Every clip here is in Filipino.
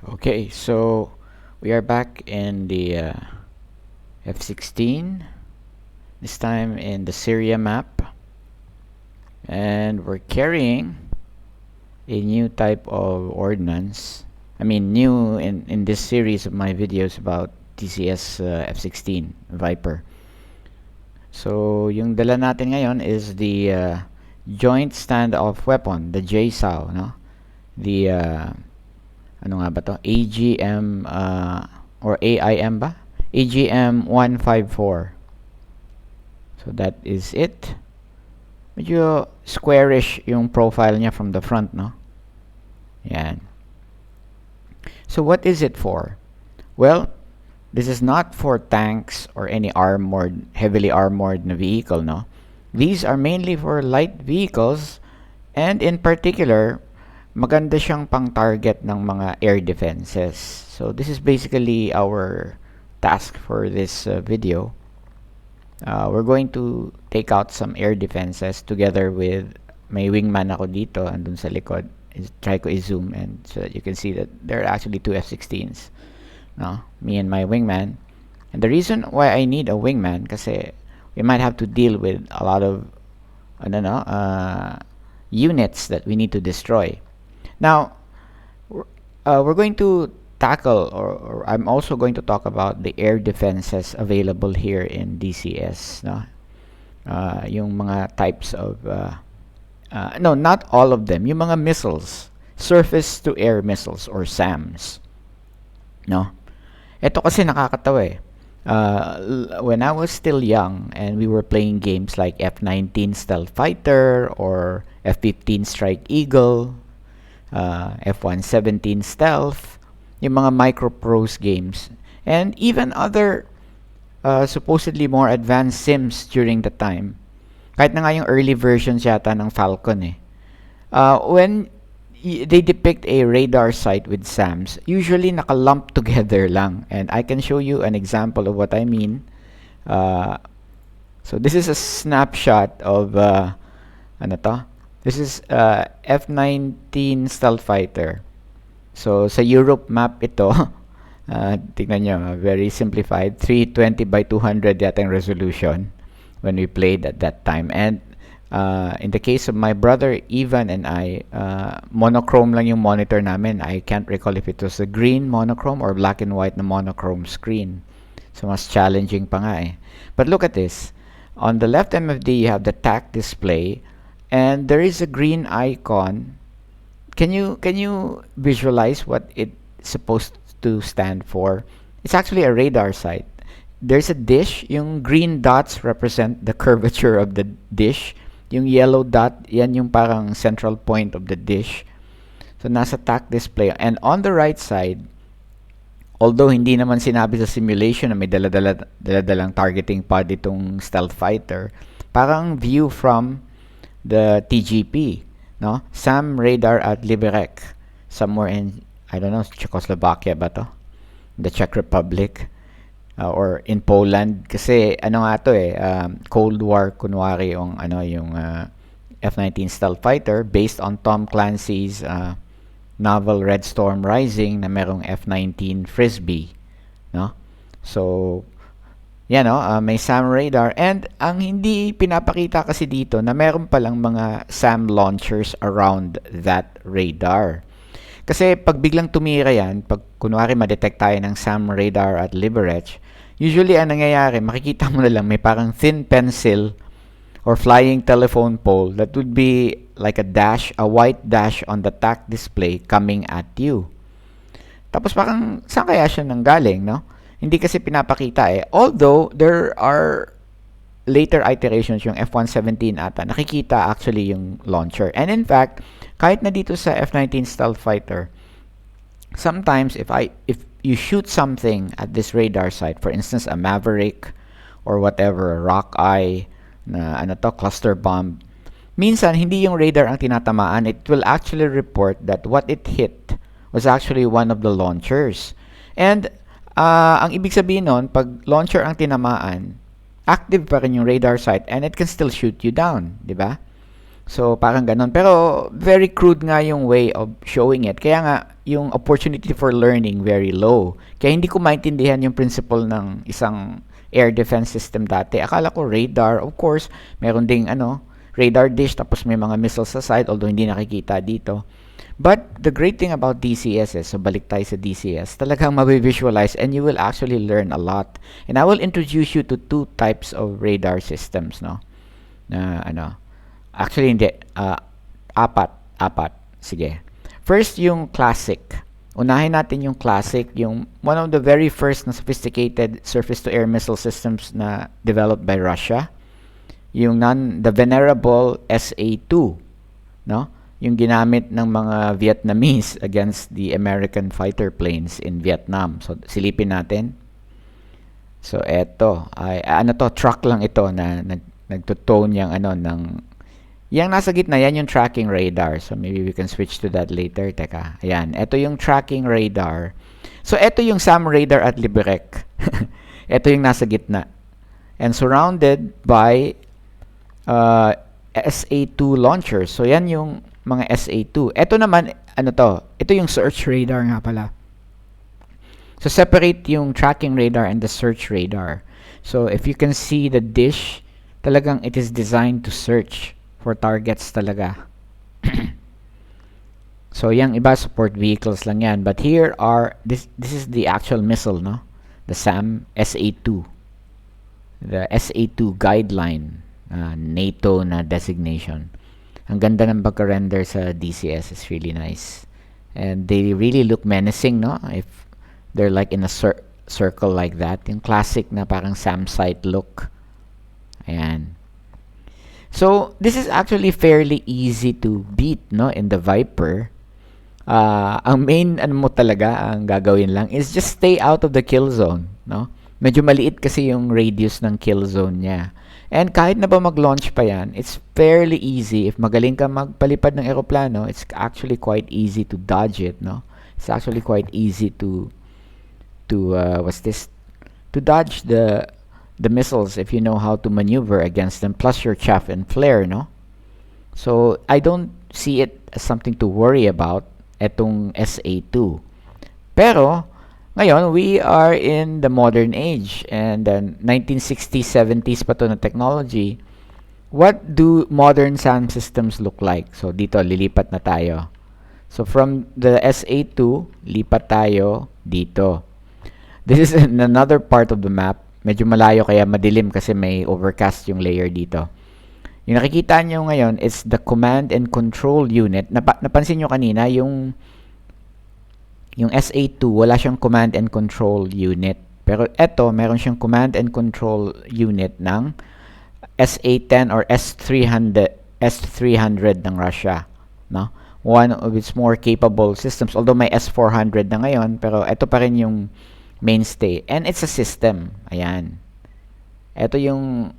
Okay, so we are back in the F-16, this time in the Syria map, and we're carrying a new type of ordnance. I mean, new in this series of my videos about DCS F-16 Viper. So, yung dala natin ngayon is the Joint Standoff Weapon, the JSAW, no? The ano nga ba to? AGM or AIM ba? AGM-154. So that is it. Medyo squarish yung profile niya from the front, no? Yan. So what is it for? Well, this is not for tanks or any heavily armored na vehicle, no? These are mainly for light vehicles, and in particular, maganda siyang pang-target ng mga air defenses. So this is basically our task for this video. We're going to take out some air defenses together with may wingman ako dito andun sa likod. Try ko i-zoom and so that you can see that there are actually two F-16s. No? Me and my wingman. And the reason why I need a wingman kasi we might have to deal with a lot of units that we need to destroy. Now, we're going to tackle, or I'm also going to talk about the air defenses available here in DCS. No? Yung mga types of, no, not all of them. Yung mga missiles, surface-to-air missiles, or SAMs. No? Ito kasi nakakatawa eh. When I was still young and we were playing games like F19 Stealth Fighter or F15 Strike Eagle, F17 Stealth, yung mga micro-prose games, and even other supposedly more advanced sims during the time. Kahit na nga yung early versions yata ng Falcon eh. When they depict a radar site with SAMs, usually naka-lump together lang. And I can show you an example of what I mean. So this is a snapshot of ano to? This is F19 Stealth Fighter. So sa Europe map ito, tignan nyo, very simplified, 320 by 200 yata yung resolution when we played at that time. And in the case of my brother Ivan and I, monochrome lang yung monitor namin. I can't recall if it was a green monochrome or black and white na monochrome screen. So mas challenging pa nga eh. But look at this. On the left MFD, you have the TAC display, and there is a green icon. Can you visualize what it's supposed to stand for? It's actually a radar site. There's a dish. Yung green dots represent the curvature of the dish. Yung yellow dot, yan yung parang central point of the dish. So nasa TAC display. And on the right side, although hindi naman sinabi sa simulation na may dala-dalang targeting pod itong stealth fighter, parang view from the TGP, no? SAM radar at Liberec, somewhere in, I don't know, Czechoslovakia ba to? The Czech Republic, or in Poland. Kasi ano nga to eh, Cold War kunwari yung F19 Stealth Fighter based on Tom Clancy's novel Red Storm Rising na merong F19 Frisbee, no? So yan, no? May SAM radar, and ang hindi pinapakita kasi dito na meron palang mga SAM launchers around that radar. Kasi pag biglang tumira yan, pag kunwari ma-detect tayo ng SAM radar at Liberec, usually ang nangyayari, makikita mo na lang may parang thin pencil or flying telephone pole that would be like a dash, a white dash on the TAC display coming at you. Tapos parang saan kaya siya nanggaling, no? Hindi kasi pinapakita eh. Although, there are later iterations, yung F117 ata, nakikita actually yung launcher. And in fact, kahit na dito sa F19 Stealth Fighter, sometimes if you shoot something at this radar site, for instance, a Maverick or whatever, a Rockeye, na cluster bomb, minsan hindi yung radar ang tinatamaan. It will actually report that what it hit was actually one of the launchers. And ang ibig sabihin nun, pag launcher ang tinamaan, active pa rin yung radar site and it can still shoot you down, di ba? So, parang ganon. Pero, very crude nga yung way of showing it. Kaya nga, yung opportunity for learning, very low. Kaya hindi ko maintindihan yung principle ng isang air defense system dati. Akala ko radar, of course, meron ding radar dish, tapos may mga missiles sa side, although hindi nakikita dito. But, the great thing about DCS is, so balik tayo sa DCS, talagang mabivisualize and you will actually learn a lot. And I will introduce you to two types of radar systems, no? Na, actually, hindi. Apat. Sige. First, yung classic. Unahin natin yung classic, yung one of the very first na sophisticated surface-to-air missile systems na developed by Russia. Yung the venerable SA-2, no? Yung ginamit ng mga Vietnamese against the American fighter planes in Vietnam. So, silipin natin. So, eto. Truck lang ito na nagtutone yung yung nasa gitna, yan yung tracking radar. So, maybe we can switch to that later. Teka, ayan. Ito yung tracking radar. So, ito yung SAM radar at Liberec. Ito yung nasa gitna. And surrounded by SA-2 launchers. So, yan yung mga SA-2. Ito naman, ito yung search radar nga pala. So, separate yung tracking radar and the search radar. So, if you can see the dish, talagang it is designed to search for targets talaga. So, yung iba support vehicles lang yan. But here are, this is the actual missile, no? The SAM SA-2. The SA-2 guideline, NATO na designation. Ang ganda ng pagka-render sa DCS is really nice. And they really look menacing, no? If they're like in a circle like that. Yung classic na parang SAM site look. Ayan. So, this is actually fairly easy to beat, no? In the Viper. Ang main, mo talaga, ang gagawin lang is just stay out of the kill zone, no? Medyo maliit kasi yung radius ng kill zone niya. And kahit na ba mag-launch pa yan, it's fairly easy. If magaling ka magpalipad ng eroplano, it's actually quite easy to dodge it, no? It's actually quite easy to dodge the missiles if you know how to maneuver against them, plus your chaff and flare, no? So, I don't see it as something to worry about, etong SA-2. Pero, ngayon, we are in the modern age, and then 1960s, 70s pa to na technology. What do modern SAM systems look like? So, dito, lilipat na tayo. So, from the SA-2, lipat tayo dito. This is another part of the map. Medyo malayo kaya madilim kasi may overcast yung layer dito. Yung nakikita nyo ngayon is the command and control unit. Napansin nyo kanina yung SA-2 wala siyang command and control unit. Pero eto meron siyang command and control unit ng SA-10 or S-300 ng Russia, no? One of its more capable systems, although may S-400 na ngayon, pero ito pa rin yung mainstay. And it's a system. Ayan. Ito yung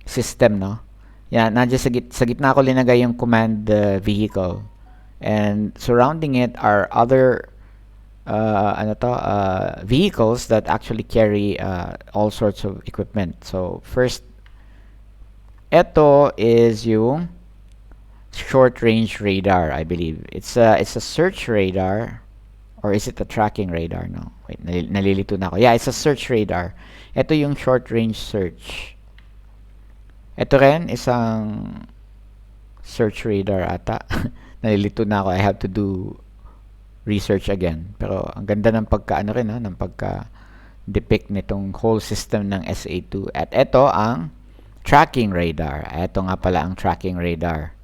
system, no? Yan, nandiyan sa gitna ko linagay yung command vehicle. And surrounding it are other vehicles that actually carry all sorts of equipment. So, first, ito is yung short-range radar, I believe. It's a search radar. Or is it a tracking radar? No. Wait, nalilito na ako. Yeah, it's a search radar. Ito yung short-range search. Ito rin, isang search radar ata. Nalilito na ako. I have to do research again. Pero ang ganda ng ng pagka-depict nitong whole system ng SA-2. At ito ang tracking radar. Ito nga pala ang tracking radar.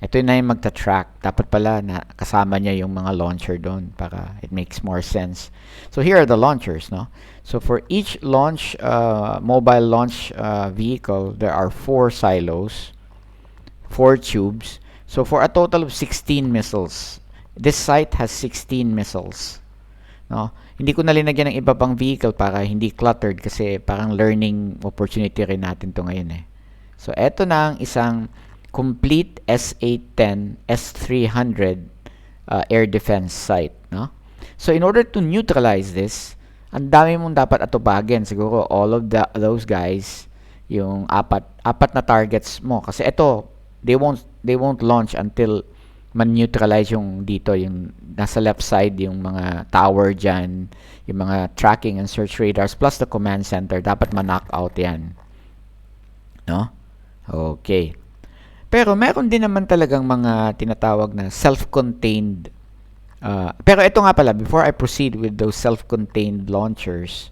Ito na yung magta-track. Dapat pala na kasama niya yung mga launcher doon para it makes more sense. So here are the launchers, no? So for each launch, mobile launch vehicle, there are 4 silos, 4 tubes. So for a total of 16 missiles. This site has 16 missiles. No? Hindi ko na linagyan ng iba pang vehicle para hindi cluttered kasi parang learning opportunity rin natin to ngayon eh. So eto na ang isang complete SA-10 S-300 air defense site, no? So in order to neutralize this, ang dami mong dapat atupagin. Siguro all of those guys, yung apat na targets mo. Kasi ito, they won't launch until man-neutralize yung dito, yung nasa left side, yung mga tower dyan, yung mga tracking and search radars, plus the command center. Dapat ma-knock out yan. No? Okay. Pero meron din naman talagang mga tinatawag na self-contained. Pero ito nga pala, before I proceed with those self-contained launchers,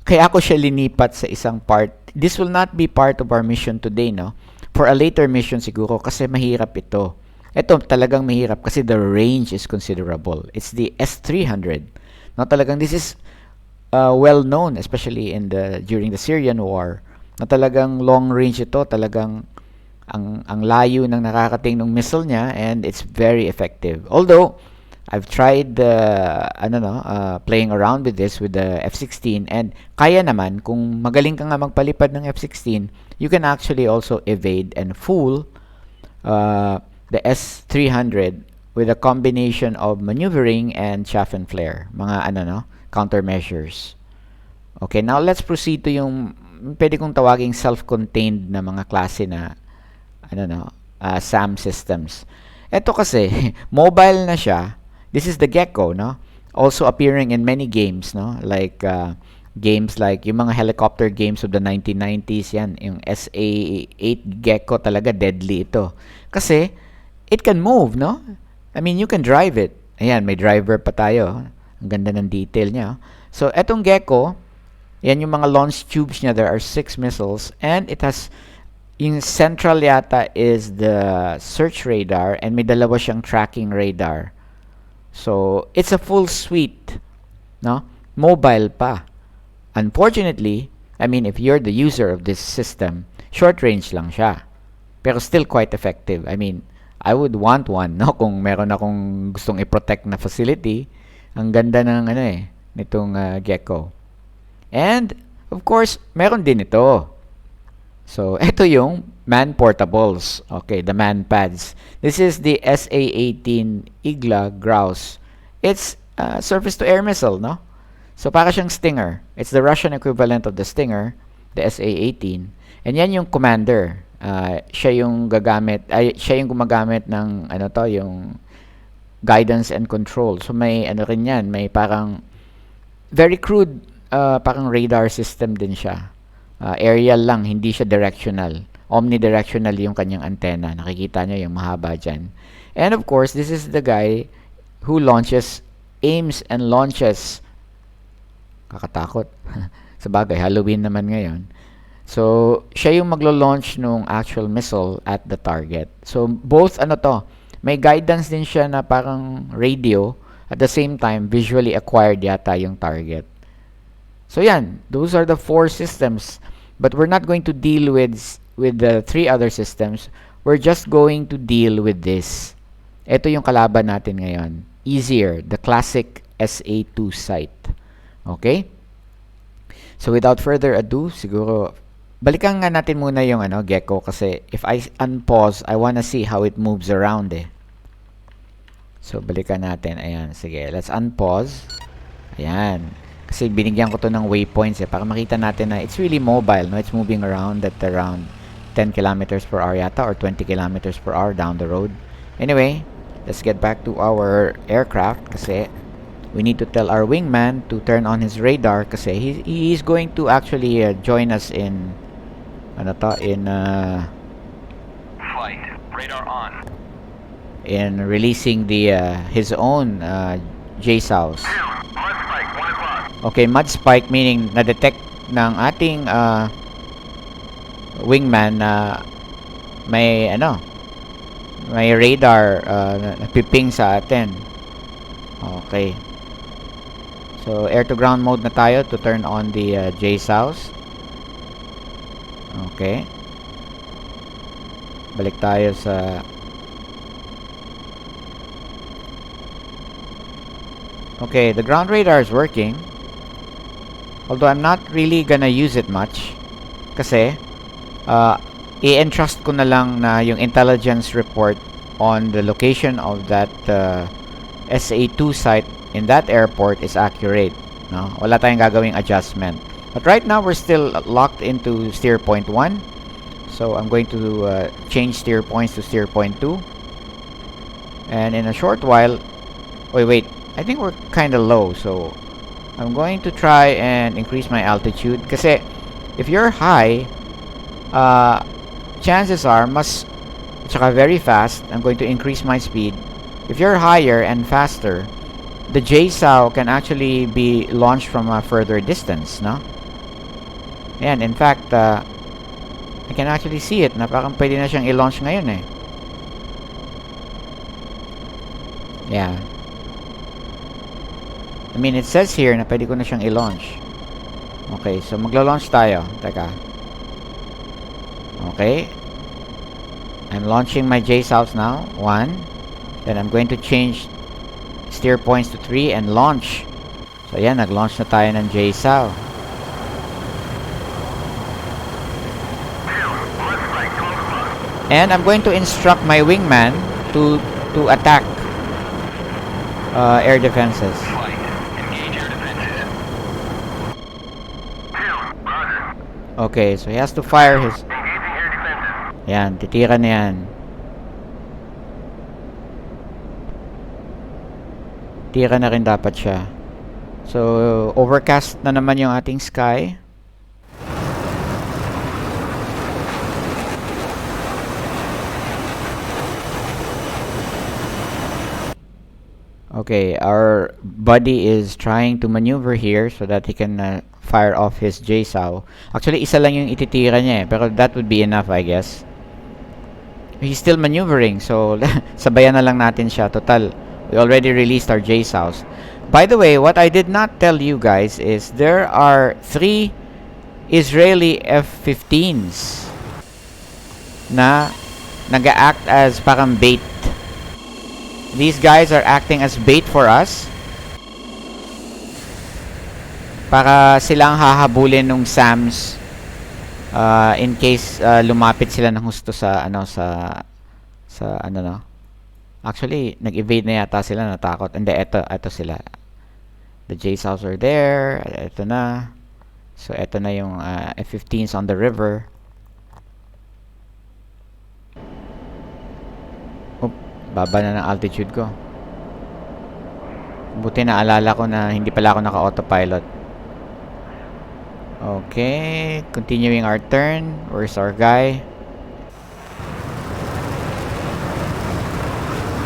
kaya ako siya linipat sa isang part. This will not be part of our mission today, no? For a later mission siguro, kasi mahirap ito. Ito talagang mahirap kasi the range is considerable. It's the S300. No, talagang this is well known, especially during the Syrian war, na talagang long range ito, talagang ang layo ng nakakating ng missile niya, and it's very effective. Although I've tried playing around with this with the F-16, and kaya naman kung magaling ka nga magpalipad ng F-16, you can actually also evade and fool the S-300 with a combination of maneuvering and chaff and flare, mga countermeasures. Okay, now let's proceed to yung pwede kong tawaging self-contained na mga klase na SAM systems. Ito kasi mobile na siya. This is the Gecko, no? Also appearing in many games, no? Like games like yung mga helicopter games of the 1990s, yan. Yung SA-8 Gecko talaga deadly ito. Kasi it can move, no? I mean, you can drive it. Ayan, may driver pa tayo. Ang ganda ng detail niya. So, etong Gecko, yan yung mga launch tubes niya. There are 6 missiles, and it has yung central yata is the search radar, and may dalawa siyang tracking radar. So, it's a full suite, no? Mobile pa. Unfortunately, I mean, if you're the user of this system, short range lang siya. Pero still quite effective. I mean, I would want one, no? Kung meron akong gustong i-protect na facility, ang ganda ng nitong Gecko. And, of course, meron din ito. So, ito yung man portables. Okay, the man pads. This is the SA-18 Igla Grouse. It's surface-to-air missile, no? So, para siyang Stinger. It's the Russian equivalent of the Stinger, the SA-18. And yan yung commander. Siya yung gumagamit ng yung guidance and control. So, may rin yan, may parang very crude parang radar system din siya. Aerial lang, hindi siya directional. Omnidirectional yung kanyang antenna. Nakikita nyo yung mahaba dyan. And of course, this is the guy who aims and launches. Kakatakot. Sabagay, Halloween naman ngayon. So, siya yung maglo-launch nung actual missile at the target. So, both may guidance din siya na parang radio. At the same time, visually acquired yata yung target. So yan, those are the 4 systems. But we're not going to deal with the 3 other systems. We're just going to deal with this. Ito yung kalaban natin ngayon. Easier, the classic SA-2 site. Okay? So without further ado, siguro balikan nga natin muna yung Gecko, kasi if I unpause, I wanna see how it moves around So balikan natin. Ayan, sige, let's unpause. Ayan. Kasi binigyan ko to ng waypoints para makita natin na it's really mobile, no? It's moving around at around 10 kilometers per hour yata, or 20 kilometers per hour down the road. Anyway, let's get back to our aircraft kasi we need to tell our wingman to turn on his radar kasi he's going to actually join us in flight. Radar on. In releasing his own JSOWs. Okay, mud spike meaning na-detect ng ating wingman na may radar na piping sa atin. Okay. So, air to ground mode na tayo to turn on the JSOWs. Okay. Balik tayo sa okay, the ground radar is working. Although I'm not really gonna use it much kasi i-entrust ko na lang na yung intelligence report on the location of that SA-2 site in that airport is accurate, no? Wala tayong gagawing adjustment. But right now we're still locked into steer point 1. So I'm going to change steer points to steer point 2. And in a short while, wait, I think we're kind of low, so I'm going to try and increase my altitude. Kasi if you're high, chances are tsaka very fast, I'm going to increase my speed. If you're higher and faster, the JSOW can actually be launched from a further distance, no? And in fact, I can actually see it na parang pwede na siyang i-launch ngayon eh. Yeah. I mean, it says here na pwede ko na siyang i-launch. Okay, so maglo-launch tayo. Teka. Okay. I'm launching my JSOWs now. 1. Then I'm going to change steer points to 3 and launch. So ayan, nag-launch na tayo ng JSOW. And I'm going to instruct my wingman to attack air defenses. Okay, so he has to fire his... Yan, titira na yan. Tira na rin dapat siya. So, overcast na naman yung ating sky. Okay, our buddy is trying to maneuver here so that he can fire off his JSOW. Actually, isa lang yung ititira niya eh, pero that would be enough, I guess. He's still maneuvering, so sabayan na lang natin siya. Total, we already released our JSOWs. By the way, what I did not tell you guys is there are 3 Israeli F-15s na nag-act as parang bait. These guys are acting as bait for us para silang hahabulin ng SAMs in case lumapit sila ng husto sa no. Actually, nag-evade na yata sila, natakot. Hindi, eto sila. The JSOWs are there. Eto na. So eto na yung F-15s on the river. Baba na ng altitude ko. Buti na alala ko na hindi pala ako naka-autopilot. Okay, continuing our turn. Where's our guy?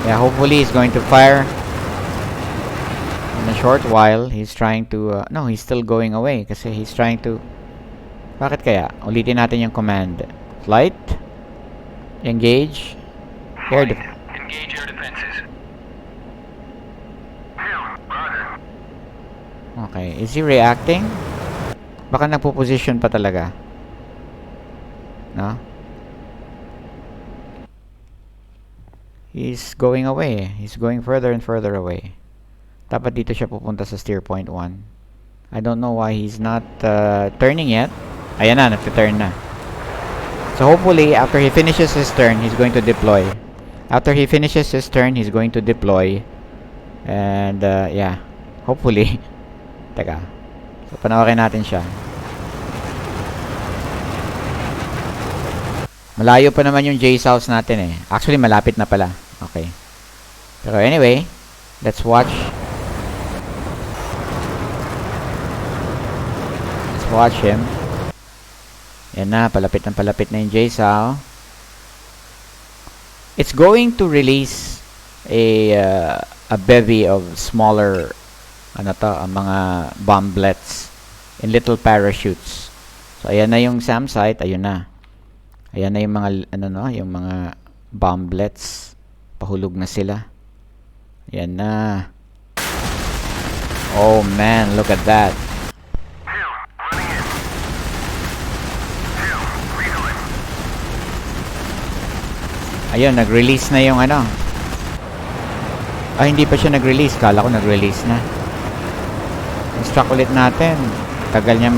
Yeah, hopefully he's going to fire in a short while. He's trying to no, he's still going away kasi he's trying to... Bakit kaya? Ulitin natin yung command. Flight. Engage. Air defense. Engage air defenses. Okay, is he reacting? Baka nagpo-position pa talaga. No? He's going away. He's going further and further away. Dapat dito siya pupunta sa steer point 1. I don't know why he's not turning yet. Ayan na, nagte-turn na. So hopefully, after he finishes his turn, he's going to deploy. After he finishes his turn, he's going to deploy. And, yeah. Hopefully. Teka. So, panoorin natin siya. Malayo pa naman yung JSOWs natin eh. Actually, malapit na pala. Okay. Pero anyway, let's watch. Let's watch him. Yan na, palapit na yung JSOW. It's going to release a bevy of smaller mga bomblets in little parachutes. So ayan na yung SAM site, ayun na. Ayan na yung mga yung mga bomblets. Pahulog na sila. Ayan na. Oh man, look at that. Ayun, nag-release na yung hindi pa siya nag-release. Kala ko nag-release na. Instruct ulit natin. Tagal niya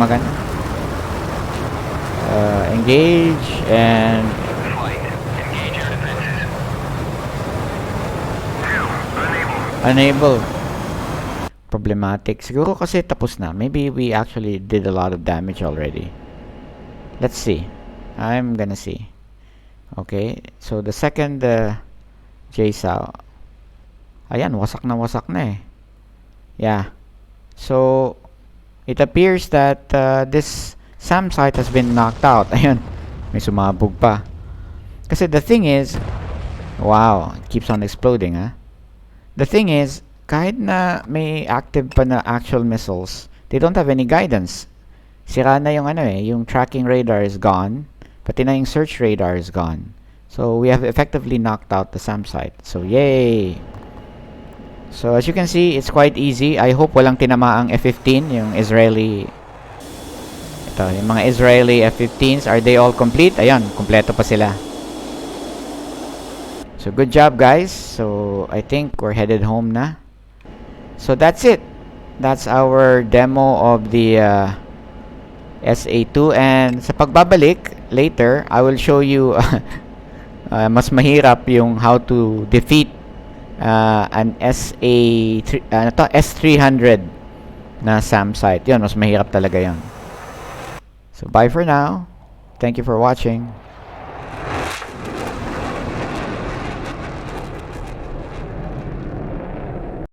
engage and unable. Problematic. Siguro kasi tapos na. Maybe we actually did a lot of damage already. Let's see. I'm gonna see. Okay, so the second JSOW, ayan, wasak na eh. Yeah, so it appears that this SAM site has been knocked out. Ayun, may sumabog pa. Kasi the thing is, wow, it keeps on exploding, ha? The thing is, kahit na may active pa na actual missiles, they don't have any guidance. Sira na yung yung tracking radar is gone, pati na yung search radar is gone. So we have effectively knocked out the SAM site. So yay! So as you can see, it's quite easy. I hope walang tinamaang F-15, yung Israeli. Ito, yung mga Israeli F-15s, are they all complete? Ayan, kompleto pa sila. So good job, guys. So I think we're headed home na. So that's it. That's our demo of the SA2, and sa pagbabalik later, I will show you mas mahirap yung how to defeat an S300 na SAM site. Yun, mas mahirap talaga yun. So bye for now. Thank you for watching.